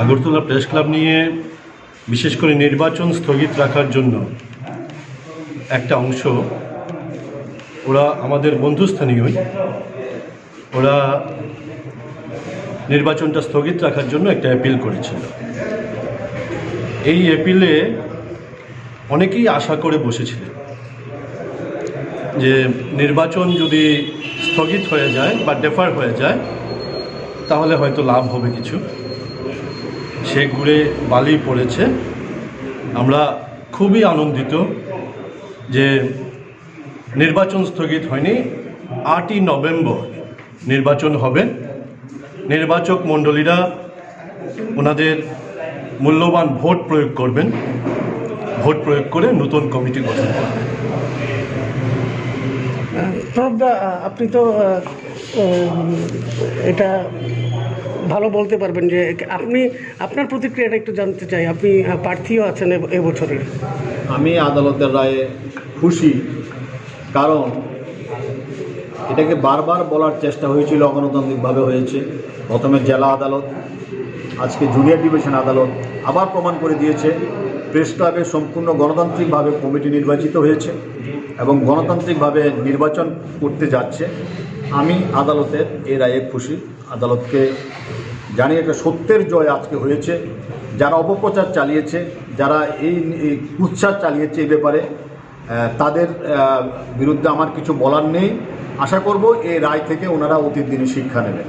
Agartala press club নিয়ে বিশেষ করে নির্বাচন স্থগিত রাখার জন্য একটা অংশ, ওরা আমাদের বন্ধুস্থানীয়ই, ওরা নির্বাচনটা স্থগিত রাখার জন্য একটা অ্যাপিল করেছিল। এই অ্যাপিলে অনেকেই আশা করে বসেছিলেন যে নির্বাচন যদি স্থগিত হয়ে যায় বা ডেফার হয়ে যায় তাহলে হয়তো লাভ হবে কিছু। সে ঘুরে বালি পড়েছে। আমরা খুবই আনন্দিত যে নির্বাচন স্থগিত হয়নি। 8ই নভেম্বর নির্বাচন হবে। নির্বাচক মণ্ডলীরা ওনাদের মূল্যবান ভোট প্রয়োগ করবেন, ভোট প্রয়োগ করে নতুন কমিটি গঠন করবেন। আপনি তো এটা ভালো বলতে পারবেন যে আপনি আপনার প্রতিক্রিয়াটা একটু জানতে চাই। আপনি প্রার্থীও আছেন এবছরের। আমি আদালতের রায়ে খুশি, কারণ এটাকে বারবার বলার চেষ্টা হয়েছিল, অগণতান্ত্রিকভাবে হয়েছে। প্রথমে জেলা আদালত, আজকে জুনিয়র ডিভিশন আদালত আবার প্রমাণ করে দিয়েছে প্রেস ক্লাবে সম্পূর্ণ গণতান্ত্রিকভাবে কমিটি নির্বাচিত হয়েছে এবং গণতান্ত্রিকভাবে নির্বাচন করতে যাচ্ছে। আমি আদালতের এই রায়ে খুশি। আদালতকে জানি একটা সত্যের জয় আজকে হয়েছে। যারা অপপ্রচার চালিয়েছে, যারা এই কুৎসার চালিয়েছে এই ব্যাপারে, তাদের বিরুদ্ধে আমার কিছু বলার নেই। আশা করব এই রায় থেকে ওনারা অতীত দিনে শিক্ষা নেবেন।